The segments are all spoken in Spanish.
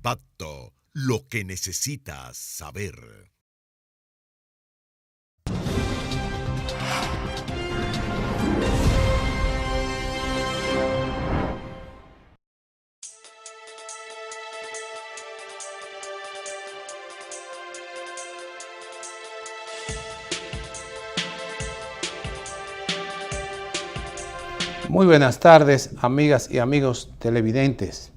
Impacto, lo que necesitas saber. Muy buenas tardes, amigas y amigos televidentes.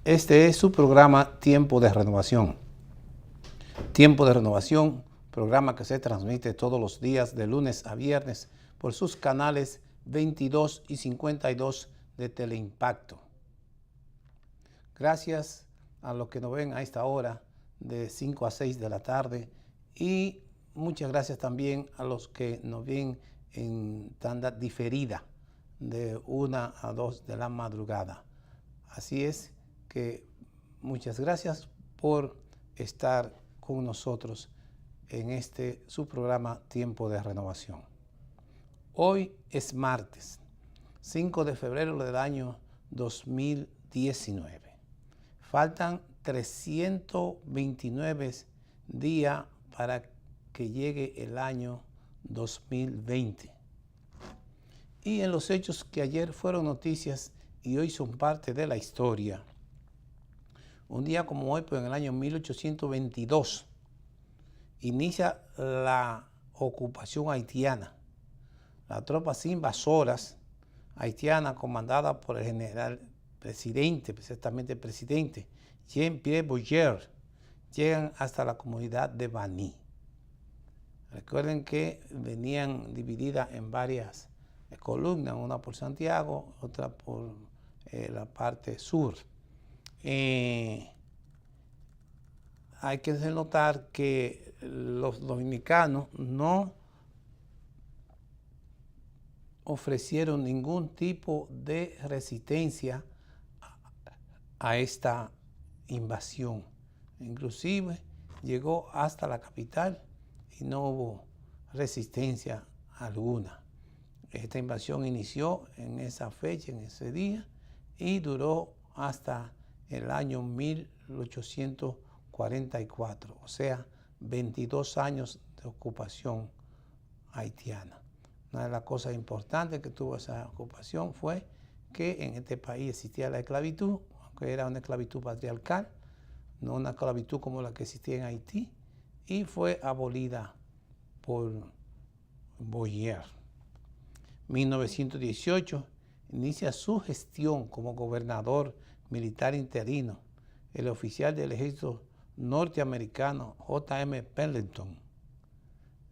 Este es su programa Tiempo de Renovación. Tiempo de Renovación, programa que se transmite todos los días de lunes a viernes por sus canales 22 y 52 de Teleimpacto. Gracias a los que nos ven a esta hora de 5 a 6 de la tarde y muchas gracias también a los que nos ven en tanda diferida de 1 a 2 de la madrugada. Así es que muchas gracias por estar con nosotros en este su programa Tiempo de Renovación. Hoy es martes, 5 de febrero del año 2019. Faltan 329 días para que llegue el año 2020. Y en los hechos que ayer fueron noticias y hoy son parte de la historia, un día como hoy, pues en el año 1822, inicia la ocupación haitiana. Las tropas invasoras haitianas, comandadas por el general presidente, precisamente el presidente Jean-Pierre Boyer, llegan hasta la comunidad de Baní. Recuerden que venían divididas en varias columnas, una por Santiago, otra por la parte sur. Hay que notar que los dominicanos no ofrecieron ningún tipo de resistencia a esta invasión. Inclusive llegó hasta la capital y no hubo resistencia alguna. Esta invasión inició en esa fecha, en ese día, y duró hasta el año 1844, o sea, 22 años de ocupación haitiana. Una de las cosas importantes que tuvo esa ocupación fue que en este país existía la esclavitud, aunque era una esclavitud patriarcal, no una esclavitud como la que existía en Haití, y fue abolida por Boyer. 1918 inicia su gestión como gobernador militar interino el oficial del ejército norteamericano J.M. Pendleton.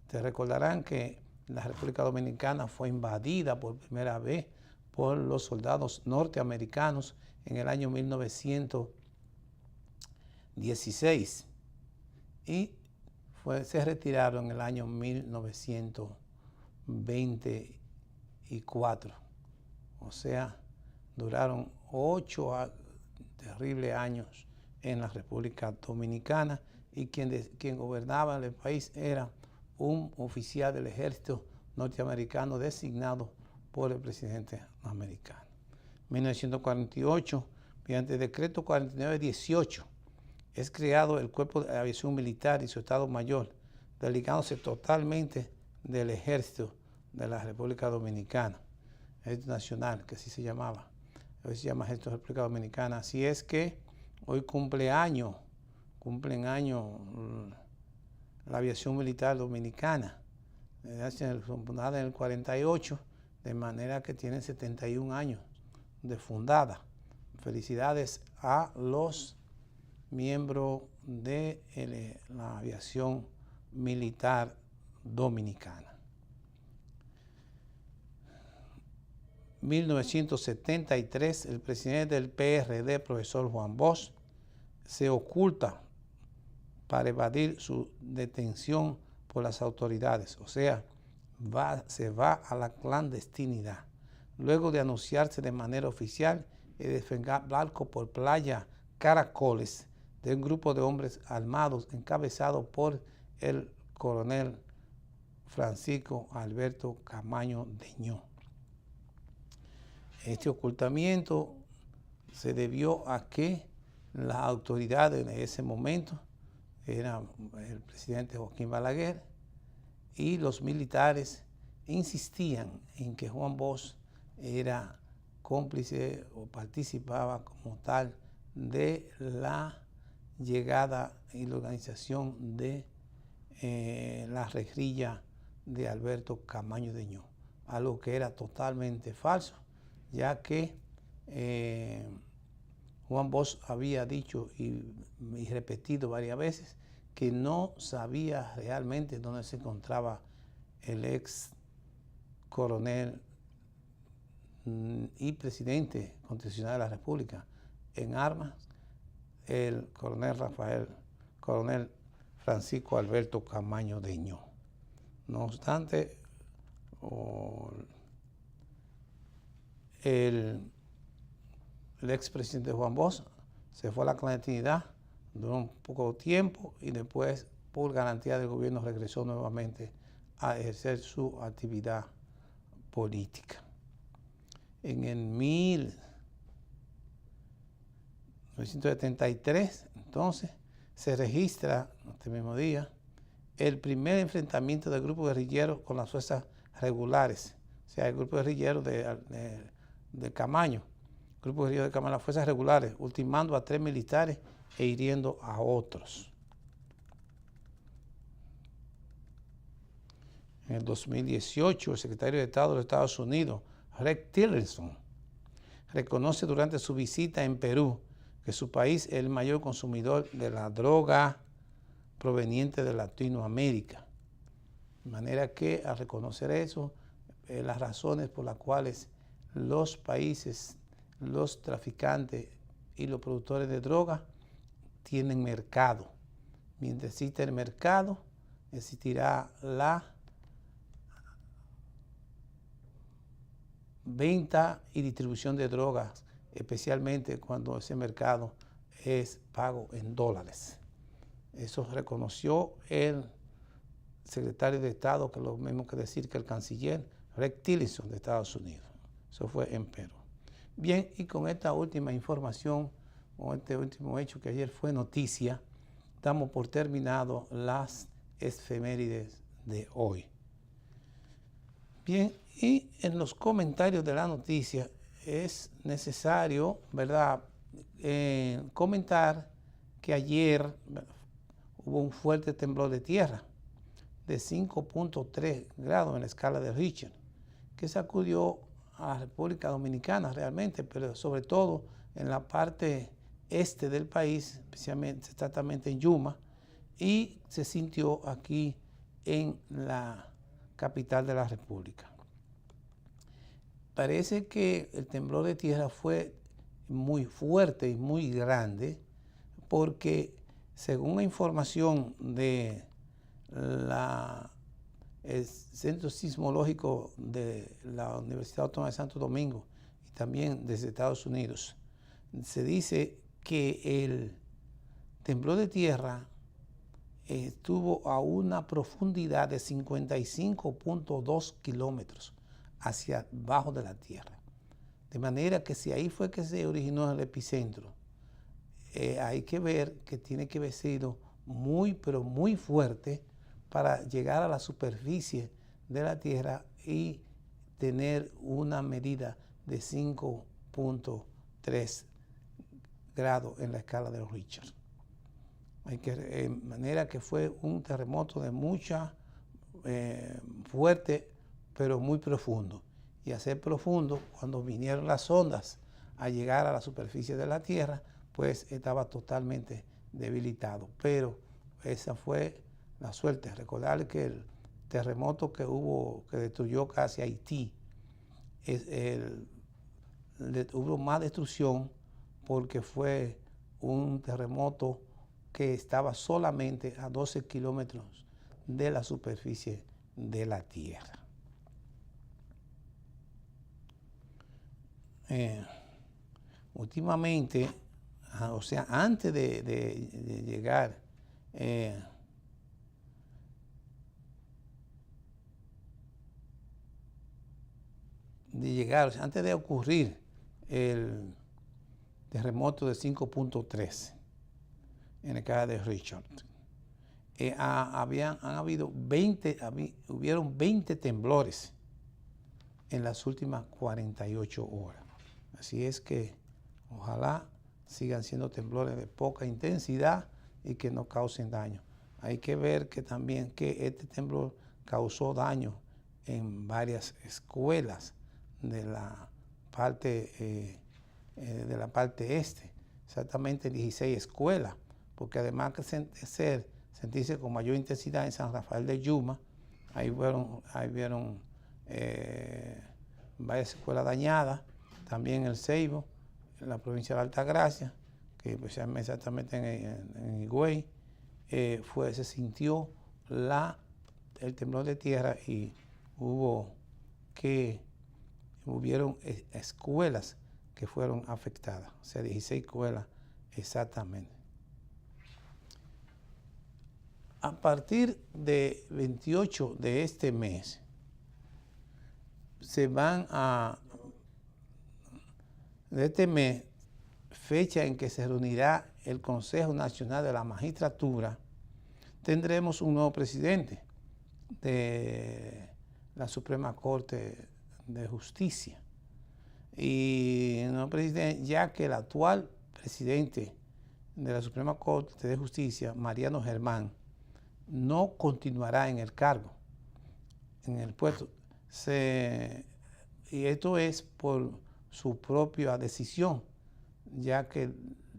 Te recordarán que la República Dominicana fue invadida por primera vez por los soldados norteamericanos en el año 1916 y se retiraron en el año 1924. O sea, duraron 8 terribles años en la República Dominicana y quien gobernaba el país era un oficial del ejército norteamericano designado por el presidente americano. 1948, mediante el decreto 4918, es creado el Cuerpo de Aviación Militar y su Estado Mayor, desligándose totalmente del ejército de la República Dominicana, Ejército Nacional, que así se llamaba. Hoy se llama Ejército de la República Dominicana. Así es que hoy cumplen año la aviación militar dominicana, fundada en el 48, de manera que tiene 71 años de fundada. Felicidades a los miembros de la aviación militar dominicana. 1973, el presidente del PRD, profesor Juan Bosch, se oculta para evadir su detención por las autoridades, o sea, se va a la clandestinidad. Luego de anunciarse de manera oficial el desembarco por playa Caracoles de un grupo de hombres armados encabezado por el coronel Francisco Alberto Camaño Deñó. Este ocultamiento se debió a que Las autoridades en ese momento eran el presidente Joaquín Balaguer y los militares insistían en que Juan Bosch era cómplice o participaba como tal de la llegada y la organización de la regrilla de Alberto Camaño de Ño, algo que era totalmente falso, ya que Juan Bosch había dicho y repetido varias veces que no sabía realmente dónde se encontraba el ex coronel y presidente constitucional de la República en armas, el coronel Francisco Alberto Camaño de Ño. No obstante, el expresidente Juan Bosch se fue a la clandestinidad, duró un poco tiempo y después, por garantía del gobierno, regresó nuevamente a ejercer su actividad política. En el 1973, entonces, se registra, este mismo día, el primer enfrentamiento del grupo guerrillero con las fuerzas regulares, o sea, el grupo guerrillero de Camaño, las fuerzas regulares, ultimando a 3 militares e hiriendo a otros. En el 2018, el secretario de Estado de los Estados Unidos, Rex Tillerson, reconoce durante su visita en Perú que su país es el mayor consumidor de la droga proveniente de Latinoamérica. De manera que al reconocer eso, las razones por las cuales los países, los traficantes y los productores de droga tienen mercado. Mientras existe el mercado, existirá la venta y distribución de drogas, especialmente cuando ese mercado es pago en dólares. Eso reconoció el secretario de Estado, que es lo mismo que decir que el canciller Rex Tillerson de Estados Unidos. Eso fue en Perú. Bien, y con esta última información, con este último hecho que ayer fue noticia, damos por terminado las efemérides de hoy. Bien, y en los comentarios de la noticia es necesario, ¿verdad?, comentar que ayer hubo un fuerte temblor de tierra de 5.3 grados en la escala de Richter, que sacudió a la República Dominicana realmente, pero sobre todo en la parte este del país, especialmente, exactamente en Yuma, y se sintió aquí en la capital de la República. Parece que el temblor de tierra fue muy fuerte y muy grande porque, según la información de el Centro Sismológico de la Universidad Autónoma de Santo Domingo y también desde Estados Unidos, se dice que el temblor de tierra estuvo a una profundidad de 55.2 kilómetros hacia abajo de la tierra. De manera que si ahí fue que se originó el epicentro, hay que ver que tiene que haber sido muy, pero muy fuerte para llegar a la superficie de la tierra y tener una medida de 5.3 grados en la escala de Richter. De manera que fue un terremoto de mucha fuerte, pero muy profundo. Y a ser profundo, cuando vinieron las ondas a llegar a la superficie de la Tierra, pues estaba totalmente debilitado. Pero esa fue la suerte. Recordar que el terremoto que hubo, que destruyó casi Haití, hubo más destrucción porque fue un terremoto que estaba solamente a 12 kilómetros de la superficie de la Tierra. Últimamente, o sea, antes de llegar o sea, antes de ocurrir el terremoto de 5.3 en el caso de Richard. Hubieron 20 temblores en las últimas 48 horas. Así es que ojalá sigan siendo temblores de poca intensidad y que no causen daño. Hay que ver que también que este temblor causó daño en varias escuelas de la parte este, exactamente 16 escuelas, porque además que sentirse con mayor intensidad en San Rafael de Yuma, ahí vieron varias escuelas dañadas, también en El Ceibo, en la provincia de Altagracia, que especialmente exactamente en Higüey, se sintió el temblor de tierra y hubieron escuelas que fueron afectadas, o sea, 16 escuelas exactamente. A partir de 28 de este mes, fecha en que se reunirá el Consejo Nacional de la Magistratura, tendremos un nuevo presidente de la Suprema Corte de Justicia. Y no presidente, ya que el actual presidente de la Suprema Corte de Justicia, Mariano Germán, no continuará en el cargo, en el puesto. Y esto es por su propia decisión, ya que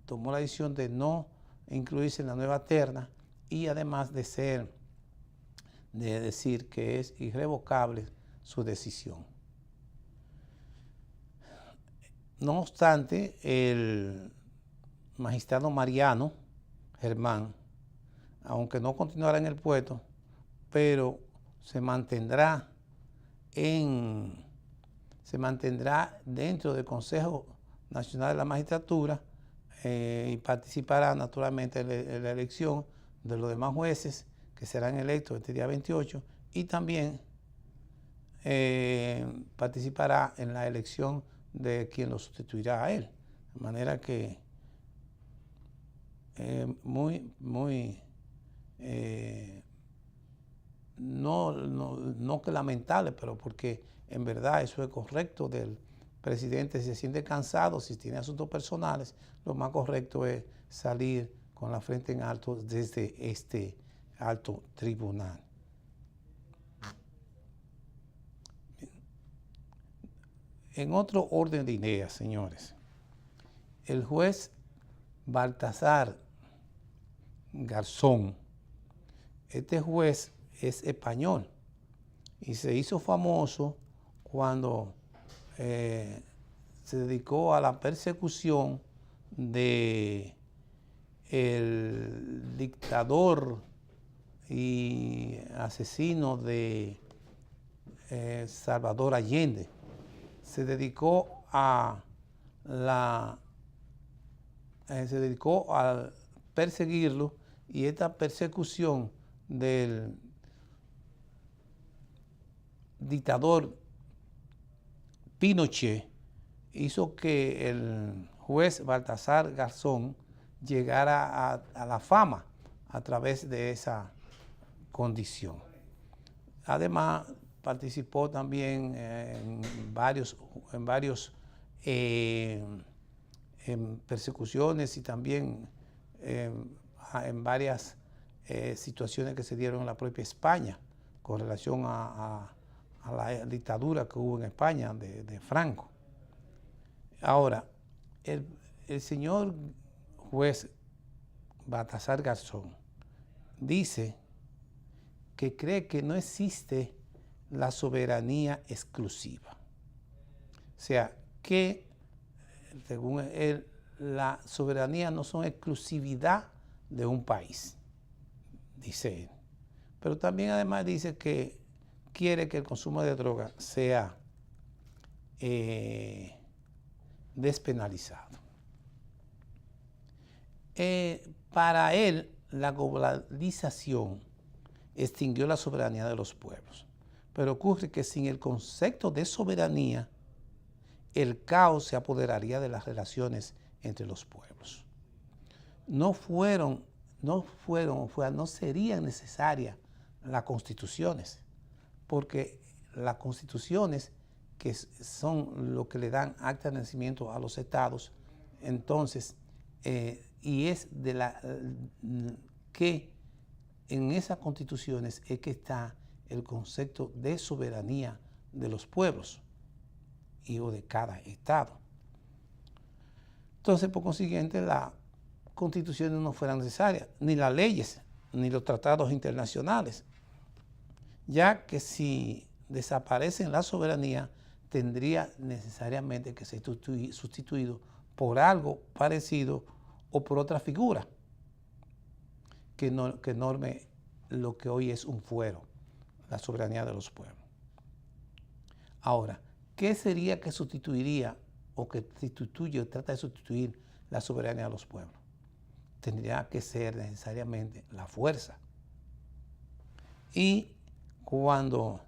tomó la decisión de no incluirse en la nueva terna y además de decir que es irrevocable su decisión. No obstante, el magistrado Mariano Germán, aunque no continuará en el puesto, pero se mantendrá dentro del Consejo Nacional de la Magistratura y participará naturalmente en la elección de los demás jueces que serán electos este día 28 y también participará en la elección de quien lo sustituirá a él. De manera que no que lamentable, pero porque en verdad eso es correcto del presidente. Si se siente cansado, si tiene asuntos personales, lo más correcto es salir con la frente en alto desde este alto tribunal. En otro orden de ideas, señores, el juez Baltasar Garzón, este juez es español y se hizo famoso cuando se dedicó a la persecución del dictador y asesino de Salvador Allende. Se dedicó a perseguirlo, y esta persecución del dictador Pinochet hizo que el juez Baltasar Garzón llegara a la fama a través de esa condición. Además, participó también en persecuciones y también en varias situaciones que se dieron en la propia España con relación a la dictadura que hubo en España de Franco. Ahora, el señor juez Baltasar Garzón dice que cree que no existe la soberanía exclusiva. O sea, que según él, la soberanía no son exclusividad de un país, dice él. Pero también además dice que quiere que el consumo de droga sea despenalizado. Para él, la globalización extinguió la soberanía de los pueblos. Pero ocurre que sin el concepto de soberanía, el caos se apoderaría de las relaciones entre los pueblos. No serían necesarias las constituciones, porque las constituciones, que son lo que le dan acta de nacimiento a los estados, entonces, y es de la que en esas constituciones es que está el concepto de soberanía de los pueblos y o de cada estado. Entonces, por consiguiente, las constituciones no fueran necesarias, ni las leyes, ni los tratados internacionales, ya que si desaparecen la soberanía, tendría necesariamente que ser sustituido por algo parecido o por otra figura que norme lo que hoy es un fuero, la soberanía de los pueblos. Ahora, ¿qué sería que sustituiría o que sustituye o trata de sustituir la soberanía de los pueblos? Tendría que ser necesariamente la fuerza. Y cuando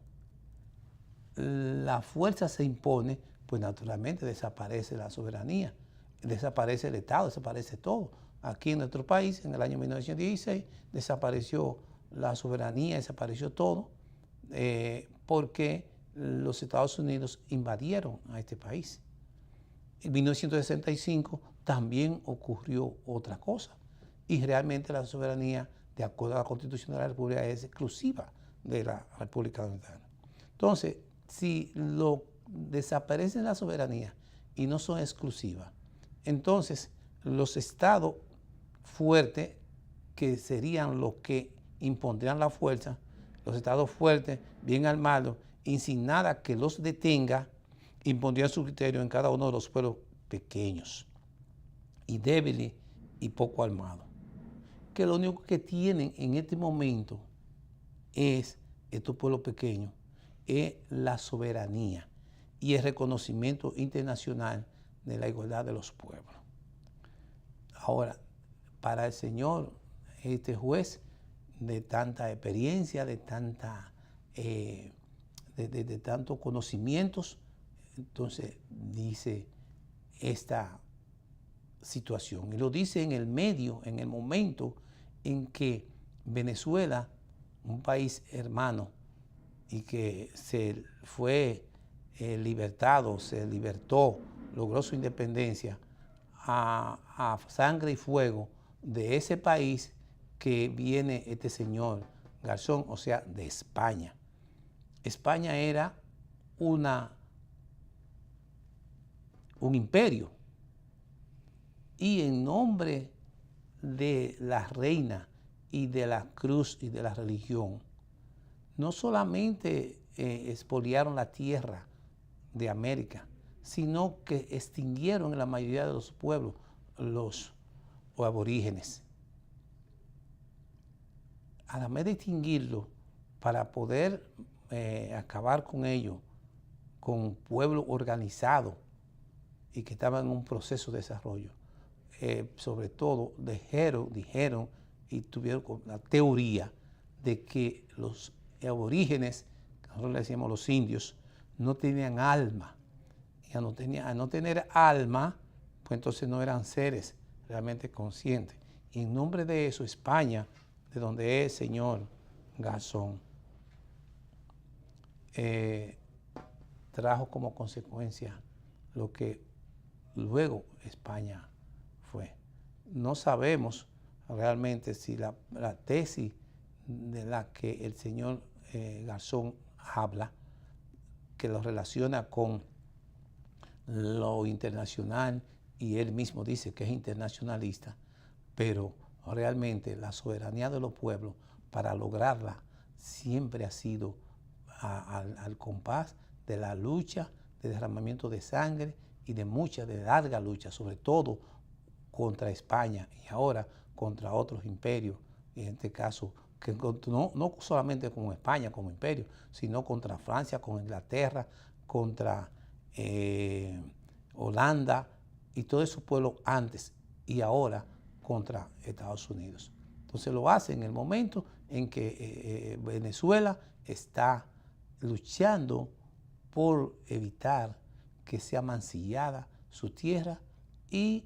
la fuerza se impone, pues naturalmente desaparece la soberanía, desaparece el Estado, desaparece todo. Aquí en nuestro país, en el año 1916, desapareció la soberanía, desapareció todo, porque los Estados Unidos invadieron a este país. En 1965 también ocurrió otra cosa, y realmente la soberanía, de acuerdo a la Constitución de la República, es exclusiva de la República Dominicana. Entonces, si desaparecen la soberanía y no son exclusivas, entonces los estados fuertes, que serían los que impondrían la fuerza, los estados fuertes, bien armados y sin nada que los detenga, impondrían su criterio en cada uno de los pueblos pequeños y débiles y poco armados, que lo único que tienen en este momento es estos pueblos pequeños, es la soberanía y el reconocimiento internacional de la igualdad de los pueblos. Ahora, para el señor, este juez de tanta experiencia, de tantos conocimientos, entonces dice esta situación. Y lo dice en el medio, en el momento en que Venezuela, un país hermano, y que se fue libertado, se libertó, logró su independencia a sangre y fuego de ese país que viene este señor Garzón, o sea, de España. España era un imperio, y en nombre de la reina y de la cruz y de la religión, no solamente expoliaron la tierra de América, sino que extinguieron en la mayoría de los pueblos los aborígenes. Además de extinguirlo, para poder acabar con ellos, con un pueblo organizado y que estaba en un proceso de desarrollo, sobre todo dijeron y tuvieron la teoría de que los aborígenes, que nosotros le decíamos los indios, no tenían alma. Y al no tener alma, pues entonces no eran seres realmente conscientes. Y en nombre de eso, España, de donde es el señor Garzón, trajo como consecuencia lo que luego España fue. No sabemos realmente si la tesis de la que el señor Garzón habla, que lo relaciona con lo internacional, y él mismo dice que es internacionalista, pero realmente la soberanía de los pueblos, para lograrla, siempre ha sido al compás de la lucha, de derramamiento de sangre y de larga lucha, sobre todo contra España y ahora contra otros imperios, en este caso, que no solamente con España como imperio, sino contra Francia, con Inglaterra, contra Holanda y todos esos pueblos antes, y ahora contra Estados Unidos. Entonces lo hace en el momento en que Venezuela está luchando por evitar que sea mancillada su tierra y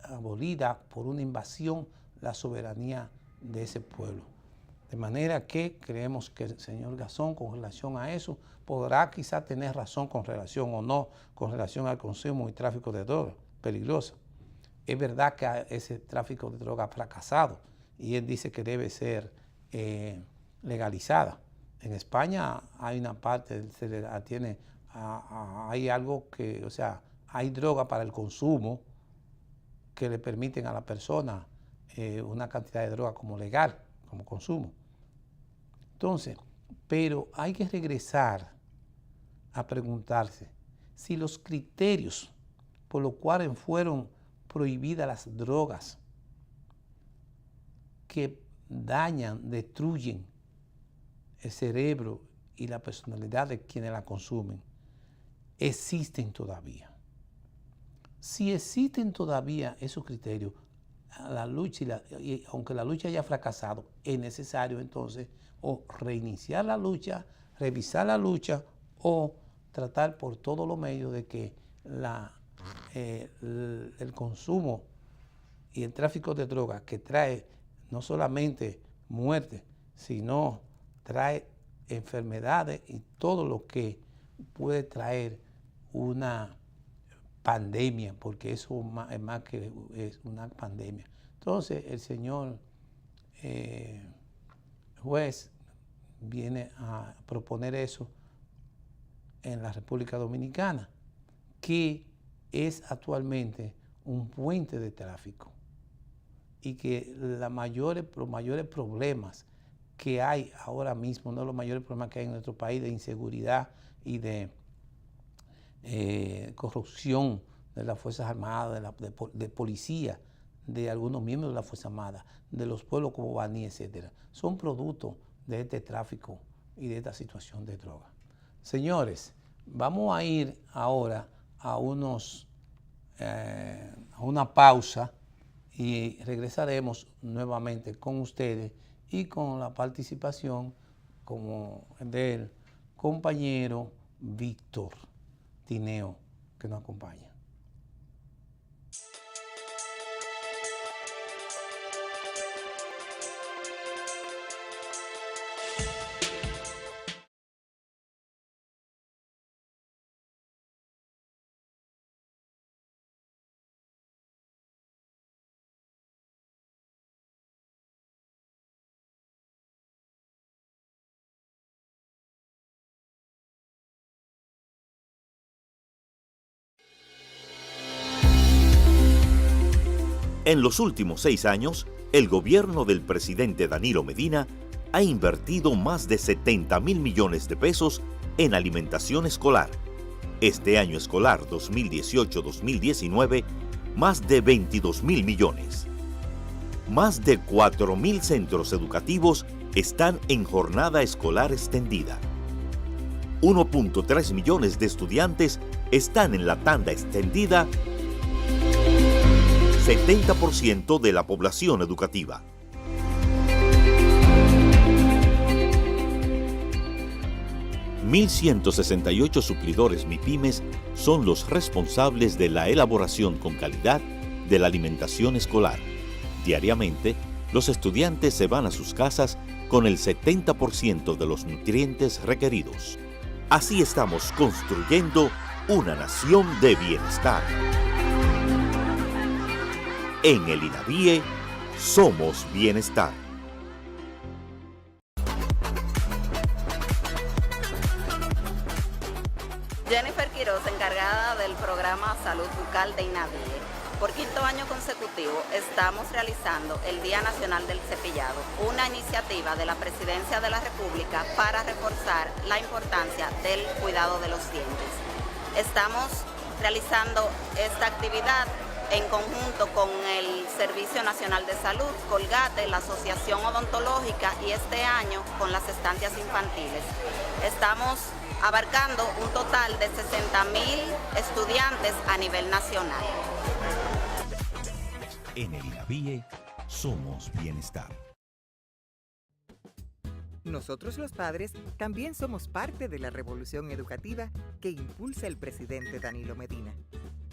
abolida por una invasión la soberanía de ese pueblo. De manera que creemos que el señor Garzón, con relación a eso, podrá quizá tener razón con relación o no, con relación al consumo y tráfico de drogas peligrosa. Es verdad que ese tráfico de droga ha fracasado y él dice que debe ser legalizada. En España hay una parte, hay algo que, o sea, hay droga para el consumo que le permiten a la persona una cantidad de droga como legal, como consumo. Entonces, pero hay que regresar a preguntarse si los criterios por los cuales fueron prohibidas las drogas que dañan, destruyen el cerebro y la personalidad de quienes la consumen, existen todavía. Si existen todavía esos criterios, la lucha y aunque la lucha haya fracasado, es necesario entonces o reiniciar la lucha, revisar la lucha o tratar por todos los medios de que el consumo y el tráfico de drogas, que trae no solamente muerte, sino trae enfermedades y todo lo que puede traer una pandemia, porque eso es más que es una pandemia. Entonces el señor juez viene a proponer eso en la República Dominicana, que es actualmente un puente de tráfico y que los mayores problemas que hay ahora mismo, uno de los mayores problemas que hay en nuestro país de inseguridad y de corrupción de las Fuerzas Armadas, de policía, de algunos miembros de las Fuerzas Armadas, de los pueblos como Baní, etcétera, son producto de este tráfico y de esta situación de droga. Señores, vamos a ir ahora a una pausa y regresaremos nuevamente con ustedes y con la participación como del compañero Víctor Tineo, que nos acompaña. En los últimos 6 años, el gobierno del presidente Danilo Medina ha invertido más de 70.000 millones de pesos en alimentación escolar. Este año escolar 2018-2019, más de 22.000 millones. Más de 4.000 centros educativos están en jornada escolar extendida. 1.3 millones de estudiantes están en la tanda extendida, 70% de la población educativa. $1,168 suplidores MIPYMES son los responsables de la elaboración con calidad de la alimentación escolar. Diariamente, los estudiantes se van a sus casas con el 70% de los nutrientes requeridos. Así estamos construyendo una nación de bienestar. En el INAVIE somos bienestar. Jennifer Quiroz, encargada del programa Salud Bucal de INAVIE. Por 5º año consecutivo estamos realizando el Día Nacional del Cepillado, una iniciativa de la Presidencia de la República para reforzar la importancia del cuidado de los dientes. Estamos realizando esta actividad en conjunto con el Servicio Nacional de Salud, Colgate, la Asociación Odontológica y este año con las estancias infantiles. Estamos abarcando un total de 60.000 estudiantes a nivel nacional. En el INAVIE somos bienestar. Nosotros los padres también somos parte de la revolución educativa que impulsa el presidente Danilo Medina.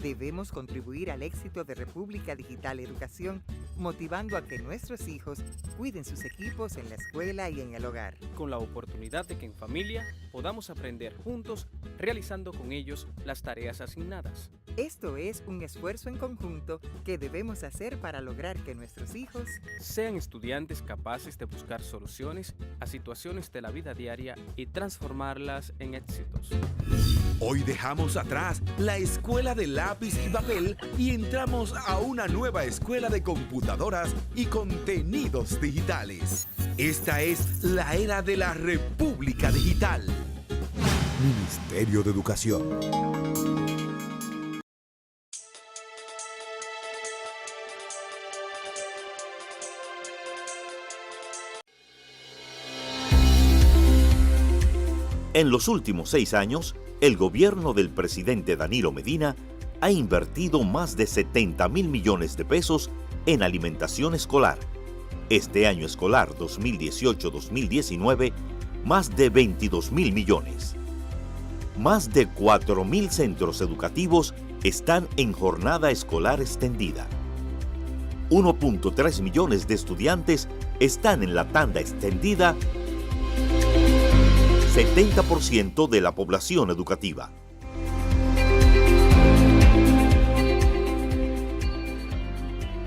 Debemos contribuir al éxito de República Digital Educación, motivando a que nuestros hijos cuiden sus equipos en la escuela y en el hogar. Con la oportunidad de que en familia podamos aprender juntos, realizando con ellos las tareas asignadas. Esto es un esfuerzo en conjunto que debemos hacer para lograr que nuestros hijos sean estudiantes capaces de buscar soluciones a situaciones de la vida diaria y transformarlas en éxitos. Hoy dejamos atrás la escuela de lápiz y papel y entramos a una nueva escuela de computadoras y contenidos digitales. Esta es la era de la República Digital. Ministerio de Educación. En los últimos 6 años, el gobierno del presidente Danilo Medina ha invertido más de 70.000 millones de pesos en alimentación escolar. Este año escolar 2018-2019, más de 22.000 millones. Más de 4.000 centros educativos están en jornada escolar extendida. 1.3 millones de estudiantes están en la tanda extendida, 70% de la población educativa.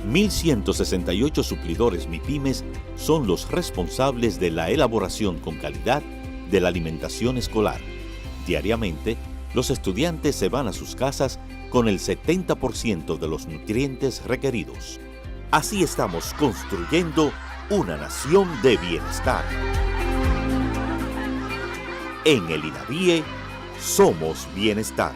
$1,168 suplidores MIPYMES son los responsables de la elaboración con calidad de la alimentación escolar. Diariamente, los estudiantes se van a sus casas con el 70% de los nutrientes requeridos. Así estamos construyendo una nación de bienestar. En el INAVIE, somos bienestar.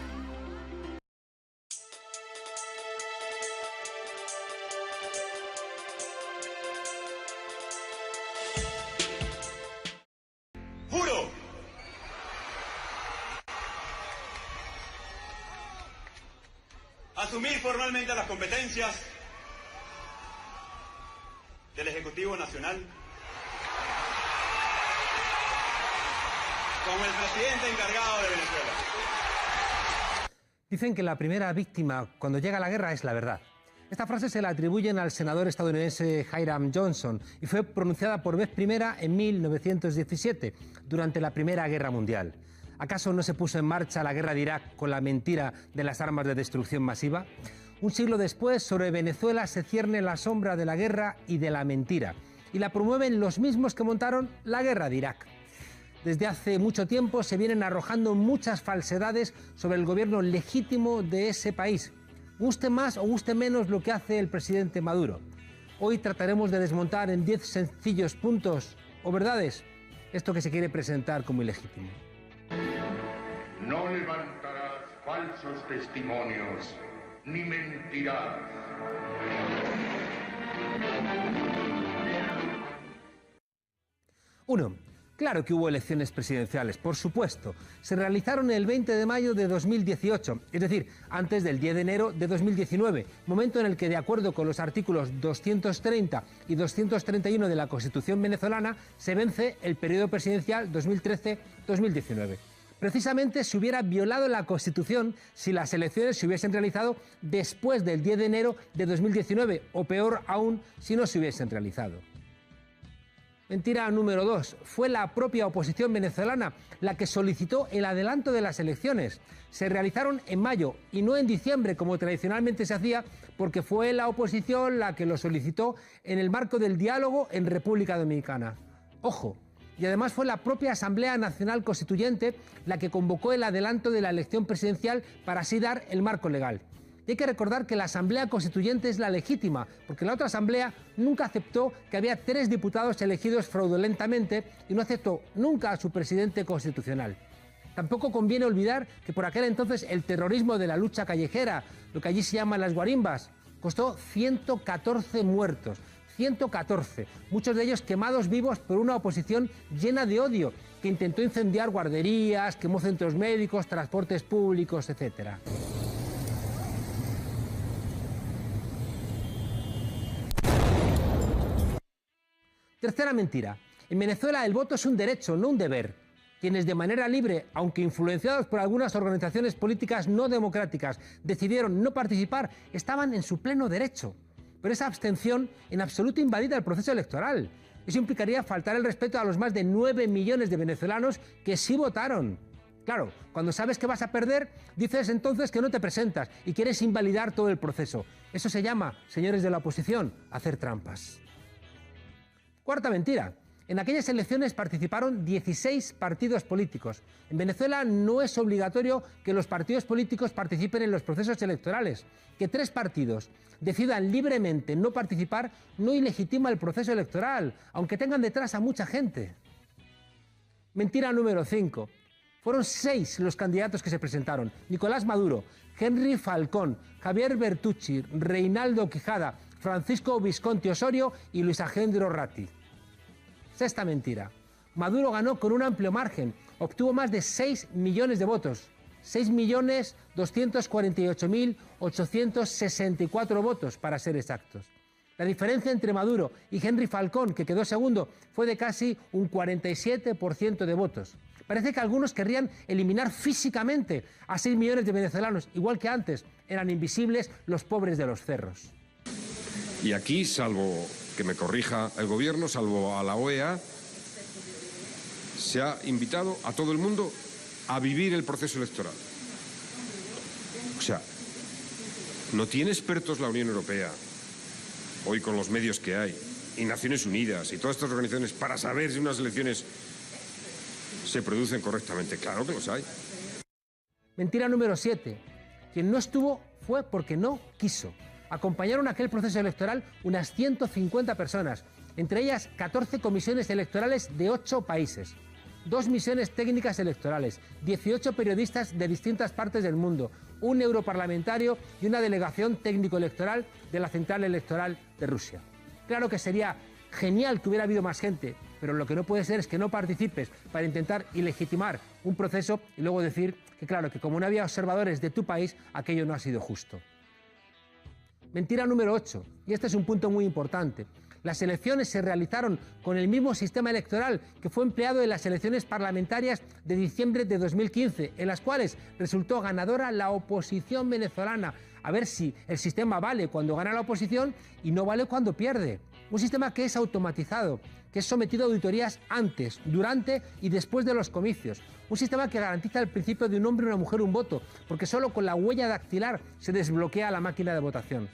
¡Juro! Asumir formalmente las competencias del Ejecutivo Nacional como el presidente encargado de Venezuela. Dicen que la primera víctima cuando llega la guerra es la verdad. Esta frase se la atribuyen al senador estadounidense Hiram Johnson y fue pronunciada por vez primera en 1917, durante la Primera Guerra Mundial. ¿Acaso no se puso en marcha la guerra de Irak con la mentira de las armas de destrucción masiva? Un siglo después, sobre Venezuela se cierne la sombra de la guerra y de la mentira, y la promueven los mismos que montaron la guerra de Irak. Desde hace mucho tiempo se vienen arrojando muchas falsedades sobre el gobierno legítimo de ese país. Guste más o guste menos lo que hace el presidente Maduro. Hoy trataremos de desmontar en 10 sencillos puntos o verdades esto que se quiere presentar como ilegítimo. No levantarás falsos testimonios, ni mentirás. 1. Claro que hubo elecciones presidenciales, por supuesto. Se realizaron el 20 de mayo de 2018, es decir, antes del 10 de enero de 2019, momento en el que, de acuerdo con los artículos 230 y 231 de la Constitución venezolana, se vence el periodo presidencial 2013-2019. Precisamente se hubiera violado la Constitución si las elecciones se hubiesen realizado después del 10 de enero de 2019, o peor aún, si no se hubiesen realizado. Mentira número 2. Fue la propia oposición venezolana la que solicitó el adelanto de las elecciones. Se realizaron en mayo y no en diciembre, como tradicionalmente se hacía, porque fue la oposición la que lo solicitó en el marco del diálogo en República Dominicana. Ojo. Y además fue la propia Asamblea Nacional Constituyente la que convocó el adelanto de la elección presidencial para así dar el marco legal. Y hay que recordar que la Asamblea Constituyente es la legítima, porque la otra Asamblea nunca aceptó que había 3 diputados elegidos fraudulentamente y no aceptó nunca a su presidente constitucional. Tampoco conviene olvidar que por aquel entonces el terrorismo de la lucha callejera, lo que allí se llaman las guarimbas, costó 114 muertos. 114, muchos de ellos quemados vivos por una oposición llena de odio, que intentó incendiar guarderías, quemó centros médicos, transportes públicos, etc. Tercera mentira. En Venezuela el voto es un derecho, no un deber. quienes de manera libre, aunque influenciados por algunas organizaciones políticas no democráticas, decidieron no participar, estaban en su pleno derecho. Pero esa abstención en absoluto invalida el proceso electoral. Eso implicaría faltar el respeto a los más de 9 millones de venezolanos que sí votaron. Claro, cuando sabes que vas a perder, dices entonces que no te presentas y quieres invalidar todo el proceso. Eso se llama, señores de la oposición, hacer trampas. Cuarta mentira. En aquellas elecciones participaron 16 partidos políticos. En Venezuela no es obligatorio que los partidos políticos participen en los procesos electorales. Que 3 partidos decidan libremente no participar no ilegitima el proceso electoral, aunque tengan detrás a mucha gente. Mentira número 5. Fueron 6 los candidatos que se presentaron: Nicolás Maduro, Henry Falcón, Javier Bertucci, Reinaldo Quijada, Francisco Visconti Osorio y Luis Alejandro Ratti. Sexta mentira. Maduro ganó con un amplio margen, obtuvo más de 6 millones de votos, 6.248.864 votos para ser exactos. La diferencia entre Maduro y Henry Falcón, que quedó segundo, fue de casi un 47% de votos. Parece que algunos querrían eliminar físicamente a 6 millones de venezolanos, igual que antes eran invisibles los pobres de los cerros. Y aquí, salvo que me corrija el gobierno, salvo a la OEA, se ha invitado a todo el mundo a vivir el proceso electoral. O sea, no tiene expertos la Unión Europea, hoy con los medios que hay, y Naciones Unidas y todas estas organizaciones, para saber si unas elecciones se producen correctamente. Claro que los hay. Mentira número 7. Quien no estuvo fue porque no quiso. Acompañaron aquel proceso electoral unas 150 personas, entre ellas 14 comisiones electorales de 8 países, 2 misiones técnicas electorales, 18 periodistas de distintas partes del mundo, un europarlamentario y una delegación técnico-electoral de la Central Electoral de Rusia. Claro que sería genial que hubiera habido más gente, pero lo que no puede ser es que no participes para intentar ilegitimar un proceso y luego decir que claro, que como no había observadores de tu país, aquello no ha sido justo. Mentira número 8, y este es un punto muy importante. Las elecciones se realizaron con el mismo sistema electoral que fue empleado en las elecciones parlamentarias de diciembre de 2015, en las cuales resultó ganadora la oposición venezolana. A ver si el sistema vale cuando gana la oposición y no vale cuando pierde. Un sistema que es automatizado, que es sometido a auditorías antes, durante y después de los comicios. Un sistema que garantiza el principio de un hombre, una mujer, un voto, porque solo con la huella dactilar se desbloquea la máquina de votación.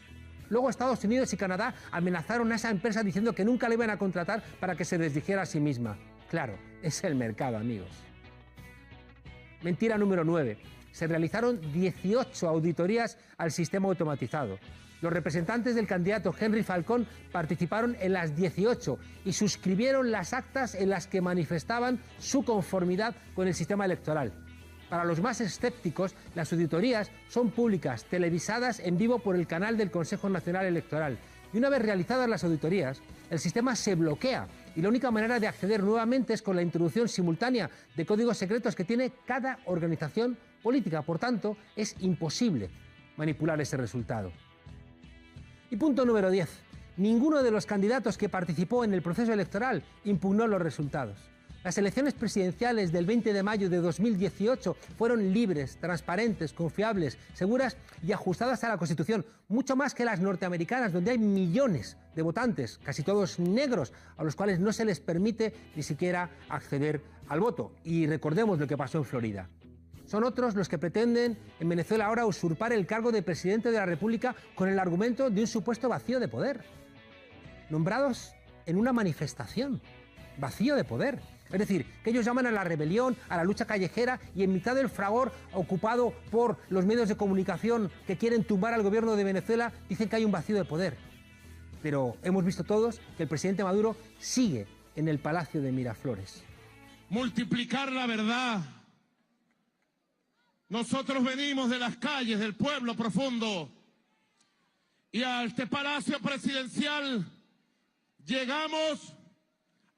Luego Estados Unidos y Canadá amenazaron a esa empresa diciendo que nunca la iban a contratar para que se desdijera a sí misma. Claro, es el mercado, amigos. Mentira número 9. Se realizaron 18 auditorías al sistema automatizado. Los representantes del candidato Henry Falcón participaron en las 18 y suscribieron las actas en las que manifestaban su conformidad con el sistema electoral. Para los más escépticos, las auditorías son públicas, televisadas en vivo por el canal del Consejo Nacional Electoral. Y una vez realizadas las auditorías, el sistema se bloquea y la única manera de acceder nuevamente es con la introducción simultánea de códigos secretos que tiene cada organización política. Por tanto, es imposible manipular ese resultado. Y punto número 10. Ninguno de los candidatos que participó en el proceso electoral impugnó los resultados. Las elecciones presidenciales del 20 de mayo de 2018 fueron libres, transparentes, confiables, seguras y ajustadas a la Constitución, mucho más que las norteamericanas, donde hay millones de votantes, casi todos negros, a los cuales no se les permite ni siquiera acceder al voto. Y recordemos lo que pasó en Florida. Son otros los que pretenden en Venezuela ahora usurpar el cargo de presidente de la República con el argumento de un supuesto vacío de poder. Nombrados en una manifestación. Vacío de poder. Es decir, que ellos llaman a la rebelión, a la lucha callejera y en mitad del fragor ocupado por los medios de comunicación que quieren tumbar al gobierno de Venezuela, dicen que hay un vacío de poder. Pero hemos visto todos que el presidente Maduro sigue en el Palacio de Miraflores. Multiplicar la verdad. Nosotros venimos de las calles del pueblo profundo y a este Palacio Presidencial llegamos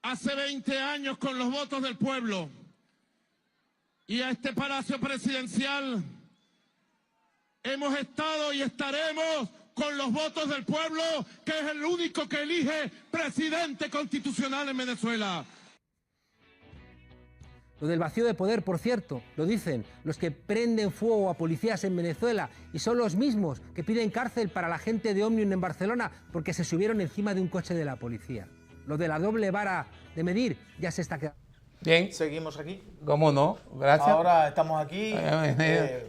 hace 20 años con los votos del pueblo. Y a este Palacio Presidencial hemos estado y estaremos con los votos del pueblo, que es el único que elige presidente constitucional en Venezuela. Lo del vacío de poder, por cierto, lo dicen los que prenden fuego a policías en Venezuela y son los mismos que piden cárcel para la gente de Òmnium en Barcelona porque se subieron encima de un coche de la policía. Lo de la doble vara de medir ya se está quedando. Bien. Seguimos aquí. ¿Cómo no? Gracias. Ahora estamos aquí.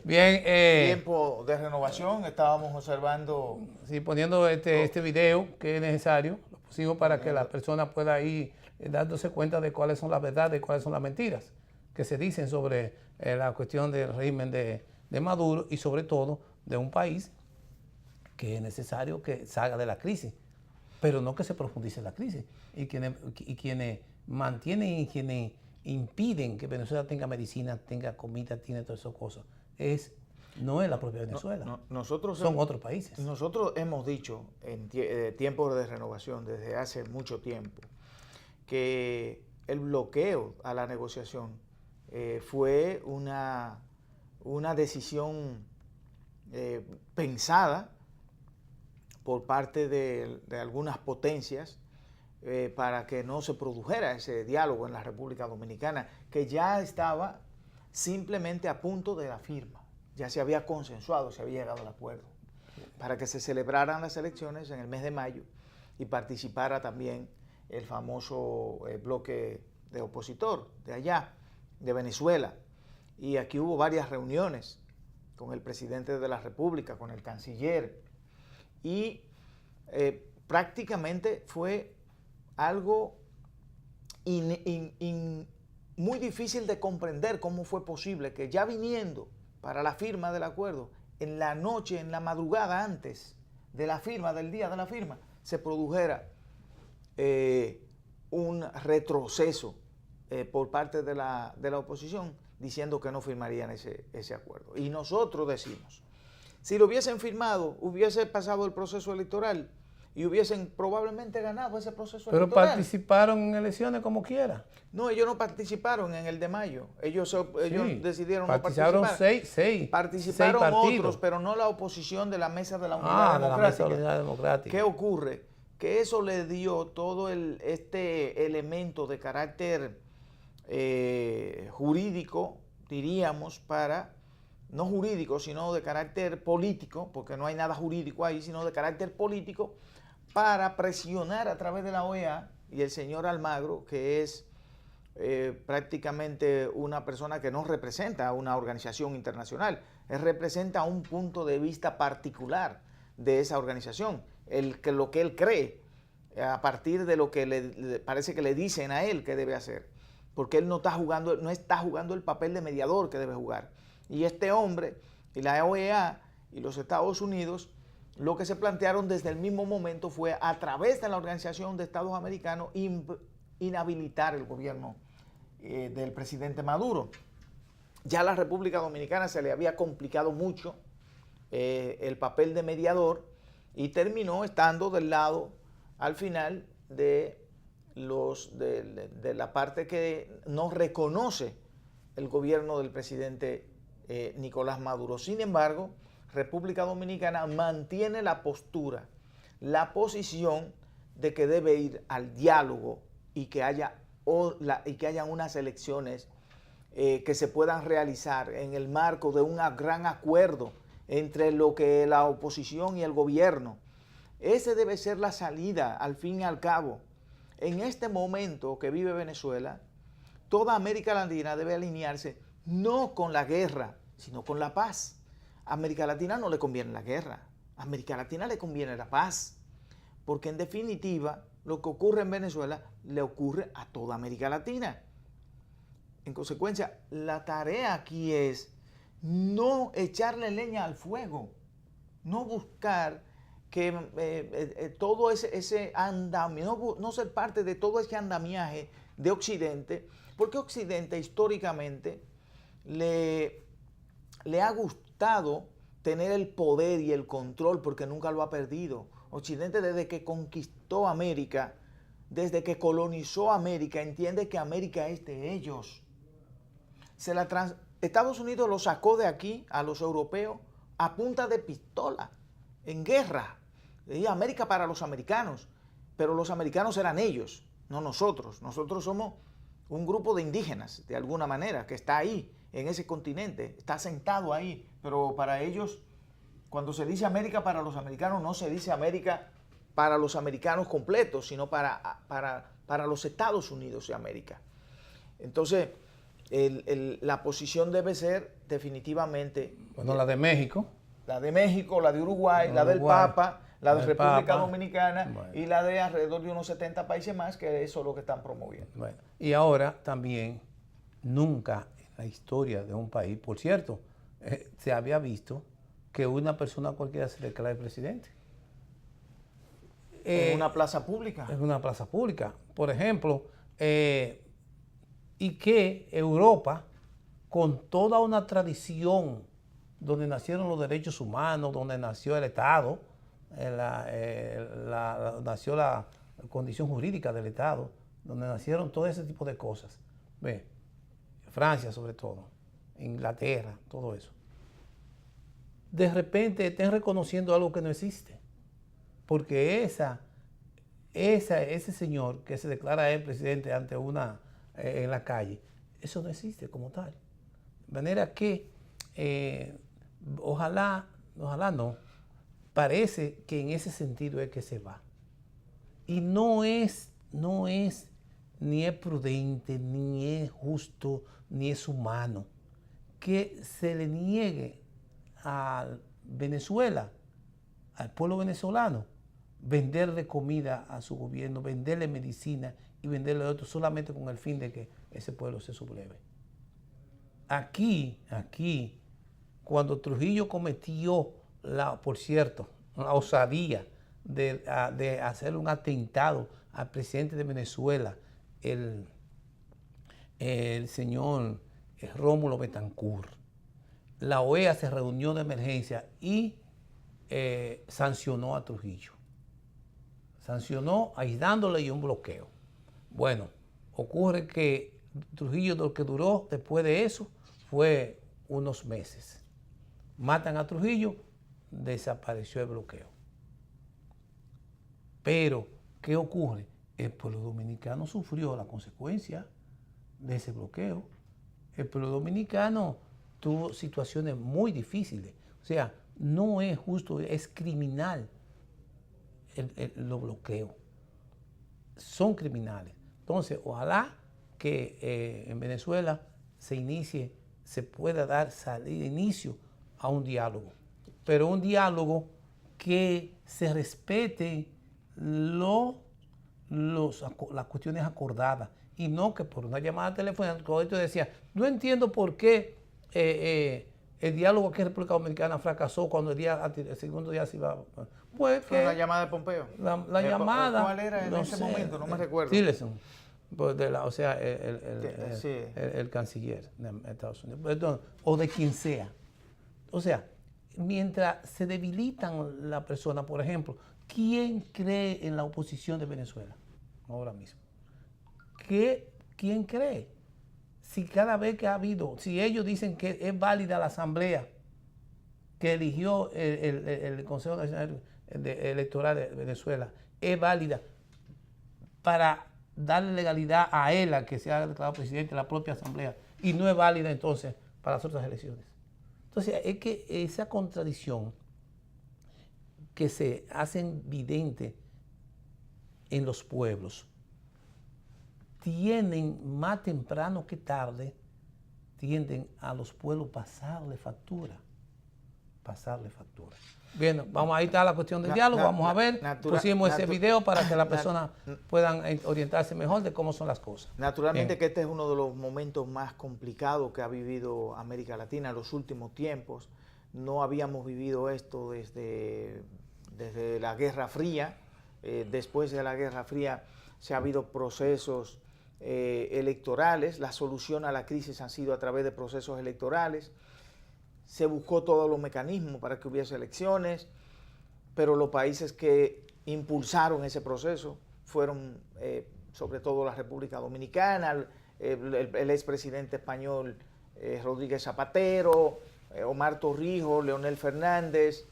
Bien. Tiempo de renovación. Estábamos observando. Sí, poniendo este video que es necesario. Lo pusimos para que la persona pueda ir dándose cuenta de cuáles son las verdades y cuáles son las mentiras que se dicen sobre la cuestión del régimen de Maduro y sobre todo de un país que es necesario que salga de la crisis, pero no que se profundice la crisis. Y quienes mantienen y quienes impiden que Venezuela tenga medicina, tenga comida, tiene todas esas cosas, no es la propia Venezuela, son otros países. Nosotros hemos dicho en tiempos de renovación, desde hace mucho tiempo, que el bloqueo a la negociación fue una decisión pensada por parte de algunas potencias para que no se produjera ese diálogo en la República Dominicana, que ya estaba simplemente a punto de la firma. Ya se había consensuado, se había llegado al acuerdo para que se celebraran las elecciones en el mes de mayo y participara también el famoso bloque de opositor de allá, de Venezuela. Y aquí hubo varias reuniones con el presidente de la República, con el canciller, y prácticamente fue algo muy difícil de comprender cómo fue posible que ya viniendo para la firma del acuerdo, en la noche, en la madrugada antes de la firma, del día de la firma, se produjera un retroceso por parte de la oposición diciendo que no firmarían ese acuerdo. Y nosotros decimos, si lo hubiesen firmado, hubiese pasado el proceso electoral y hubiesen probablemente ganado ese proceso electoral. Pero participaron en elecciones como quiera. No, ellos no participaron en el de mayo. Ellos decidieron no participar. Participaron Participaron otros, pero no la oposición de la Mesa de la Unidad Democrática. De la Mesa de la Unidad Democrática. ¿Qué ocurre? Que eso le dio todo este elemento de carácter jurídico, diríamos, no jurídico, sino de carácter político, porque no hay nada jurídico ahí, sino de carácter político, para presionar a través de la OEA y el señor Almagro, que es prácticamente una persona que no representa a una organización internacional, él representa un punto de vista particular de esa organización, lo que él cree, a partir de lo que parece que le dicen a él que debe hacer, porque él no está jugando el papel de mediador que debe jugar. Y este hombre, y la OEA y los Estados Unidos, lo que se plantearon desde el mismo momento fue, a través de la Organización de Estados Americanos, inhabilitar el gobierno del presidente Maduro. Ya a la República Dominicana se le había complicado mucho el papel de mediador y terminó estando del lado, al final, de la parte que no reconoce el gobierno del presidente Nicolás Maduro. Sin embargo, República Dominicana mantiene la postura, la posición de que debe ir al diálogo y que hayan unas elecciones que se puedan realizar en el marco de un gran acuerdo entre lo que la oposición y el gobierno. Ese debe ser la salida, al fin y al cabo. En este momento que vive Venezuela, toda América Latina debe alinearse no con la guerra, sino con la paz. A América Latina no le conviene la guerra, a América Latina le conviene la paz, porque en definitiva lo que ocurre en Venezuela le ocurre a toda América Latina. En consecuencia, la tarea aquí es no echarle leña al fuego, no buscar que todo ese andamiaje, no ser parte de todo ese andamiaje de Occidente, porque Occidente históricamente le ha gustado tener el poder y el control, porque nunca lo ha perdido. Occidente, desde que conquistó América, desde que colonizó América, entiende que América es de ellos. Estados Unidos lo sacó de aquí a los europeos a punta de pistola, en guerra. América para los americanos, pero los americanos eran ellos, no nosotros. Nosotros somos un grupo de indígenas, de alguna manera, que está ahí, en ese continente, está sentado ahí, pero para ellos, cuando se dice América para los americanos, no se dice América para los americanos completos, sino para los Estados Unidos de América. Entonces, la posición debe ser definitivamente... Bueno, la de México. La de México, la de Uruguay, la del Papa, la de República Dominicana, bueno, y la de alrededor de unos 70 países más, que eso es lo que están promoviendo. Bueno, y ahora también, nunca en la historia de un país, por cierto, se había visto que una persona cualquiera se declare presidente. En una plaza pública. En una plaza pública. Por ejemplo, y que Europa, con toda una tradición donde nacieron los derechos humanos, donde nació el Estado, nació la condición jurídica del Estado, donde nacieron todo ese tipo de cosas. Ve, Francia sobre todo, Inglaterra, todo eso. De repente estén reconociendo algo que no existe. Porque ese señor que se declara el presidente ante en la calle, eso no existe como tal. De manera que ojalá no, parece que en ese sentido es que se va. Y no es ni es prudente, ni es justo, ni es humano que se le niegue a Venezuela, al pueblo venezolano, venderle comida a su gobierno, venderle medicina y venderle otro solamente con el fin de que ese pueblo se subleve. Aquí, cuando Trujillo cometió, por cierto, la osadía de hacer un atentado al presidente de Venezuela, el señor Rómulo Betancourt, la OEA se reunió de emergencia y sancionó a Trujillo. Sancionó aislándole y un bloqueo. Bueno, ocurre que Trujillo, lo que duró después de eso fue unos meses. Matan a Trujillo, desapareció el bloqueo. Pero, ¿qué ocurre? El pueblo dominicano sufrió la consecuencia de ese bloqueo. El pueblo dominicano tuvo situaciones muy difíciles. O sea, no es justo, es criminal los bloqueos. Son criminales. Entonces, ojalá que en Venezuela se pueda dar inicio a un diálogo. Pero un diálogo que se respete las cuestiones acordadas y no que por una llamada telefónica, como esto decía, no entiendo por qué el diálogo aquí en República Dominicana fracasó cuando el segundo día se iba. Pues fue la llamada de Pompeo. La llamada. ¿Cuál era en ese momento? No me recuerdo. Tillerson, o sea, el canciller de Estados Unidos, perdón, o de quien sea. O sea, mientras se debilitan la persona, por ejemplo, ¿quién cree en la oposición de Venezuela ahora mismo? ¿Quién cree? Si cada vez que ha habido, si ellos dicen que es válida la asamblea que eligió el Consejo Nacional Electoral de Venezuela, es válida para darle legalidad a él, a que se haya declarado presidente de la propia asamblea, y no es válida entonces para las otras elecciones. Entonces, es que esa contradicción que se hace evidente en los pueblos, tienden más temprano que tarde, tienden a los pueblos pasarle factura. Bien, vamos, ahí está la cuestión del diálogo, vamos a ver, pusimos ese video para que las personas puedan orientarse mejor de cómo son las cosas. Naturalmente que este es uno de los momentos más complicados que ha vivido América Latina en los últimos tiempos. No habíamos vivido esto desde la Guerra Fría. Después de la Guerra Fría se ha habido procesos electorales. La solución a la crisis han sido a través de procesos electorales. Se buscó todos los mecanismos para que hubiese elecciones, pero los países que impulsaron ese proceso fueron sobre todo la República Dominicana, el expresidente español Rodríguez Zapatero, Omar Torrijos, Leonel Fernández.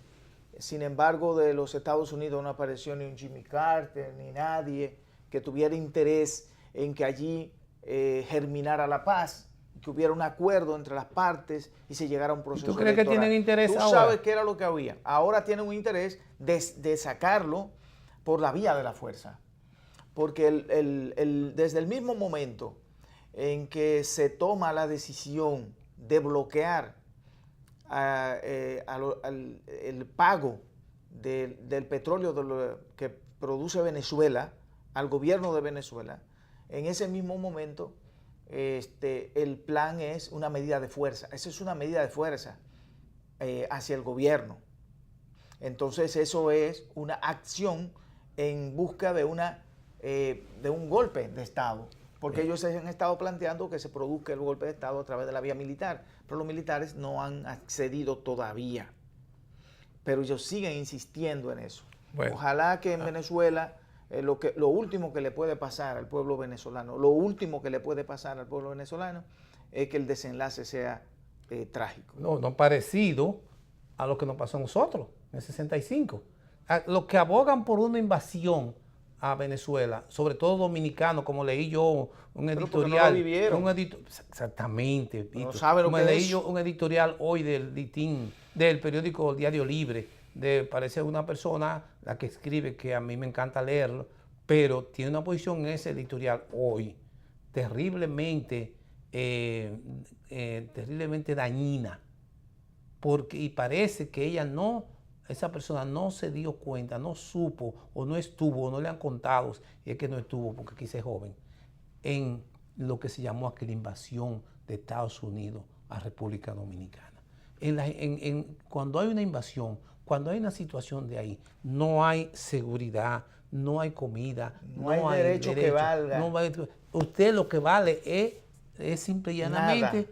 Sin embargo, de los Estados Unidos no apareció ni un Jimmy Carter, ni nadie que tuviera interés en que allí germinara la paz, que hubiera un acuerdo entre las partes y se llegara a un proceso electoral. ¿Tú crees que tienen interés ahora? Tú sabes qué era lo que había. Ahora tienen un interés de sacarlo por la vía de la fuerza. Porque desde el mismo momento en que se toma la decisión de bloquear el pago del petróleo que produce Venezuela al gobierno de Venezuela, en ese mismo momento el plan es una medida de fuerza. Esa es una medida de fuerza hacia el gobierno. Entonces eso es una acción en busca de un golpe de Estado, porque ellos se han estado planteando que se produzca el golpe de Estado a través de la vía militar, pero los militares no han accedido todavía, pero ellos siguen insistiendo en eso. Bueno, ojalá que en Venezuela lo último que le puede pasar al pueblo venezolano, es que el desenlace sea trágico. No parecido a lo que nos pasó a nosotros en el 65. Los que abogan por una invasión a Venezuela, sobre todo dominicanos, como leí yo un editorial. No lo vivieron. Exactamente. No saben lo que leí es. yo un editorial hoy del periódico Diario Libre, parece una persona la que escribe, que a mí me encanta leerlo, pero tiene una posición en ese editorial hoy terriblemente dañina, y parece que esa persona no se dio cuenta, no supo, o no estuvo, o no le han contado, y es que no estuvo porque quise ser joven, en lo que se llamó aquella invasión de Estados Unidos a República Dominicana. Cuando hay una invasión, cuando hay una situación de ahí, no hay seguridad, no hay comida, no hay derecho que valga. Usted lo que vale es simple y llanamente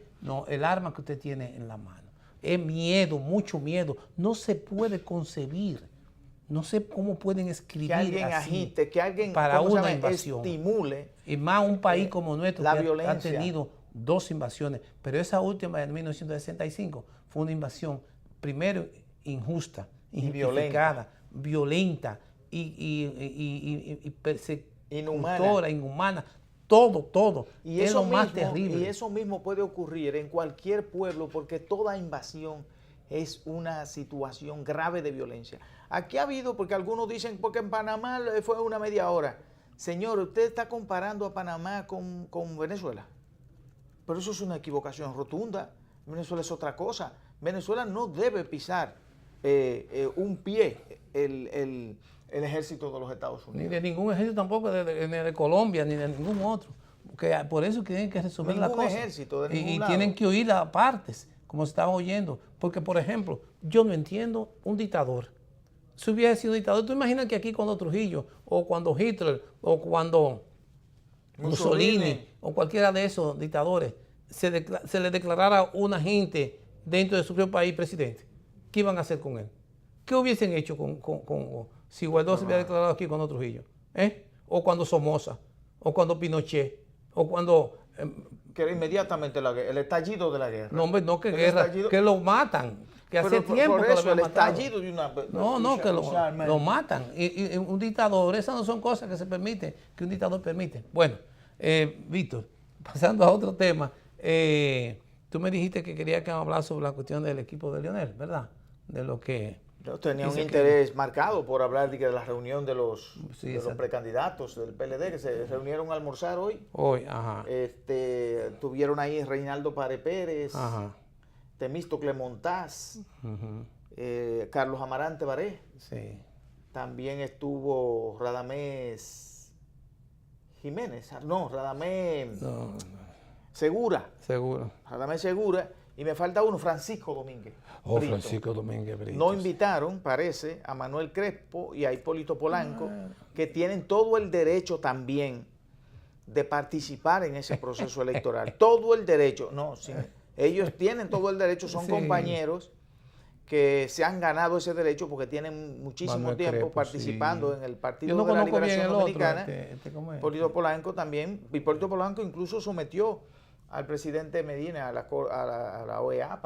el arma que usted tiene en la mano. Es miedo, mucho miedo. No se puede concebir. No sé cómo pueden escribir que alguien así, agite, que alguien para una invasión. Estimule. Y más un país como nuestro la que violencia. ha tenido 2 invasiones. Pero esa última de 1965 fue una invasión, primero, injusta, injustificada, violenta y persecutora, inhumana. Todo. Y es eso lo más terrible. Y eso mismo puede ocurrir en cualquier pueblo, porque toda invasión es una situación grave de violencia. Aquí ha habido, porque algunos dicen, porque en Panamá fue una media hora. Señor, usted está comparando a Panamá con Venezuela. Pero eso es una equivocación rotunda. Venezuela es otra cosa. Venezuela no debe pisar un pie el ejército de los Estados Unidos. Ni de ningún ejército tampoco, ni de Colombia, ni de ningún otro. Porque por eso tienen que resolver la cosa. Ejército de ningún y lado. tienen que oír las partes, como se estaban oyendo. Porque, por ejemplo, yo no entiendo un dictador. Si hubiera sido dictador, tú imaginas que aquí cuando Trujillo, o cuando Hitler, o cuando Mussolini, o cualquiera de esos dictadores, se le declarara una gente dentro de su propio país presidente, ¿qué iban a hacer con él? ¿Qué hubiesen hecho si Guaidó se hubiera declarado aquí cuando Trujillo? O cuando Somoza, o cuando Pinochet, o cuando... que era inmediatamente el estallido de la guerra. No, hombre, no, que guerra, que lo matan. Que hace tiempo por que eso, lo habían matado. estallido de una... No, que lo matan. Y un dictador, esas no son cosas que se permiten, que un dictador permite. Bueno, Víctor, pasando a otro tema, tú me dijiste que querías que hablara sobre la cuestión del equipo de Leonel, ¿verdad? De lo que... Yo tenía un interés marcado por hablar de la reunión de los precandidatos del PLD, que se reunieron a almorzar hoy. Ajá. Tuvieron ahí Reinaldo Pare Pérez, ajá, Temístocle Montaz, Carlos Amarante Baré. Sí. También estuvo Radamés Jiménez. Segura. Radamés Segura. Y me falta uno, Francisco Domínguez. Francisco Domínguez Brito. No invitaron, parece, a Manuel Crespo y a Hipólito Polanco, que tienen todo el derecho también de participar en ese proceso electoral. Todo el derecho. No, sí, ellos tienen todo el derecho, son compañeros que se han ganado ese derecho porque tienen muchísimo Manuel tiempo Crespo, participando en el Partido de la Liberación Dominicana. Hipólito Polanco también. Hipólito Polanco incluso sometió al presidente Medina a la OEA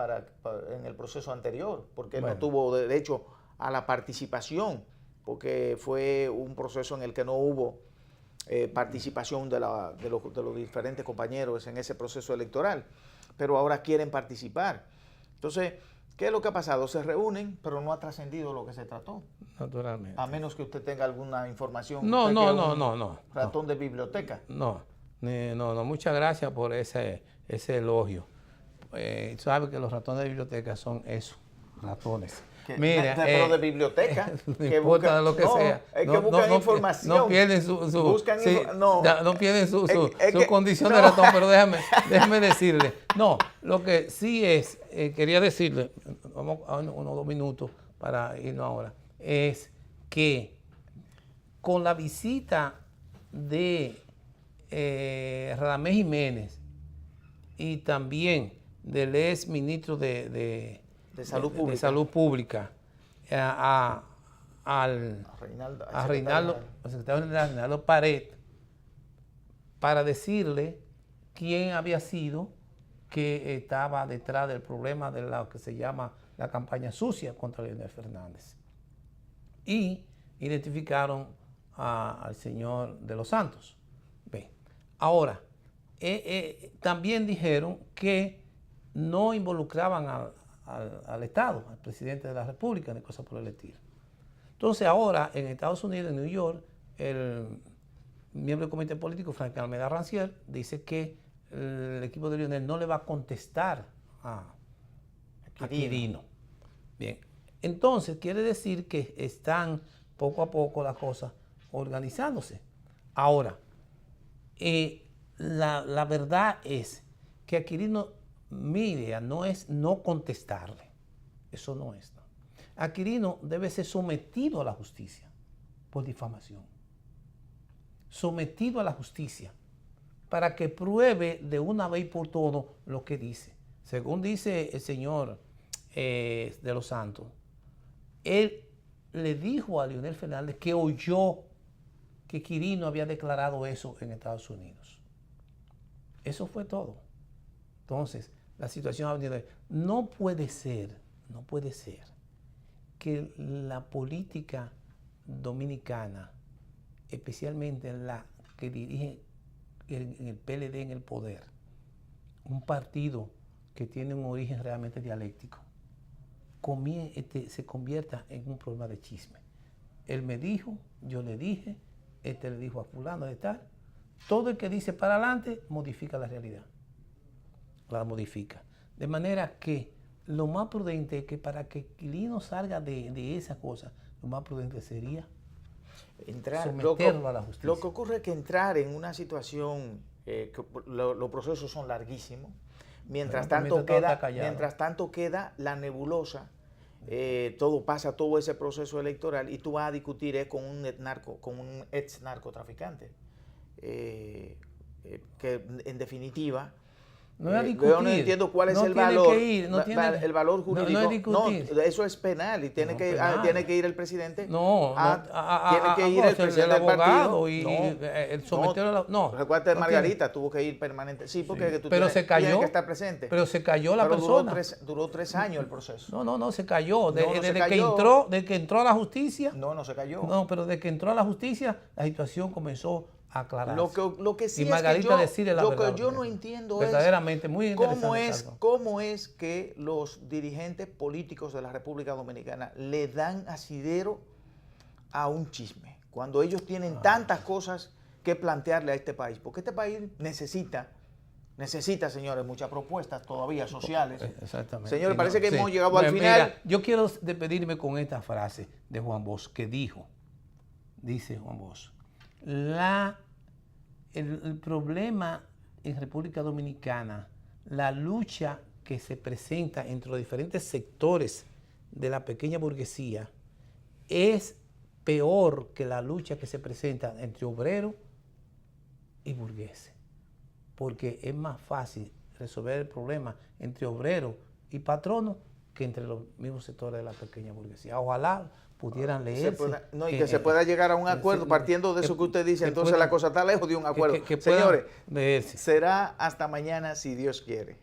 en el proceso anterior, porque él no tuvo derecho a la participación, porque fue un proceso en el que no hubo participación de los diferentes compañeros en ese proceso electoral, pero ahora quieren participar. Entonces, ¿qué es lo que ha pasado? Se reúnen, pero no ha trascendido lo que se trató. Naturalmente. A menos que usted tenga alguna información. No. Ratón de biblioteca. No, muchas gracias por ese elogio. Sabe que los ratones de biblioteca son eso, ratones. Mira, pero de biblioteca. No importa lo que sea. Es que buscan información. No pierden su condición de ratón, pero déjame decirle. No, lo que sí es, quería decirle, vamos a unos 2 minutos para irnos ahora, es que con la visita de Radamés Jiménez y también del ex ministro de Salud Pública al secretario general Reinaldo Pared, para decirle quién había sido que estaba detrás del problema de lo que se llama la campaña sucia contra Leonel Fernández. Y identificaron al señor de los Santos. Bien. Ahora, también dijeron que no involucraban al Estado, al presidente de la República, ni cosas por el estilo. Entonces ahora en Estados Unidos, en New York, el miembro del comité político, Frank Almeida Rancière, dice que el equipo de Leonel no le va a contestar a Quirino. Bien, entonces quiere decir que están poco a poco las cosas organizándose. Ahora, la verdad es que a Quirino mi idea no es no contestarle, eso no es. ¿No? A Quirino debe ser sometido a la justicia por difamación, sometido a la justicia para que pruebe de una vez por todas lo que dice. Según dice el señor de los Santos, él le dijo a Leonel Fernández que oyó que Quirino había declarado eso en Estados Unidos. Eso fue todo. Entonces, la situación ha venido. No puede ser que la política dominicana, especialmente la que dirige en el PLD en el poder, un partido que tiene un origen realmente dialéctico, se convierta en un problema de chisme. Él me dijo, yo le dije, le dijo a fulano de tal. Todo el que dice para adelante modifica la realidad. La modifica. De manera que lo más prudente es que para que Quirino salga de esa cosa, lo más prudente sería someterlo a la justicia. Lo que ocurre es que entrar en una situación, los procesos son larguísimos, mientras tanto queda la nebulosa, todo ese proceso electoral y tú vas a discutir con un ex narcotraficante, que en definitiva no es a discutir. Yo no entiendo cuál es el valor. El valor jurídico. No es discutir. No, eso es penal y tiene que ir el presidente. Tiene que ir el presidente del partido y el someterlo. Recuerda, Margarita tuvo que ir permanente. Sí, porque tú tienes que estar presente. Pero se cayó la persona. Duró 3 años el proceso. No, se cayó. Desde que entró a la justicia. No se cayó. No, pero desde que entró a la justicia, la situación comenzó aclararse. Lo que sí y Margarita decide la verdad. Lo que yo no entiendo verdaderamente muy interesante, cómo es que los dirigentes políticos de la República Dominicana le dan asidero a un chisme, cuando ellos tienen tantas cosas que plantearle a este país. Porque este país necesita, señores, muchas propuestas todavía sociales. Exactamente. Señores, parece que hemos llegado al final. Mira, yo quiero despedirme con esta frase de Juan Bosch, que dice Juan Bosch, el problema en República Dominicana, la lucha que se presenta entre los diferentes sectores de la pequeña burguesía es peor que la lucha que se presenta entre obreros y burgueses, porque es más fácil resolver el problema entre obreros y patronos que entre los mismos sectores de la pequeña burguesía. Ojalá pudieran leerse. Que se pueda llegar a un acuerdo partiendo de eso que usted dice, entonces la cosa está lejos de un acuerdo. Señores, será hasta mañana si Dios quiere.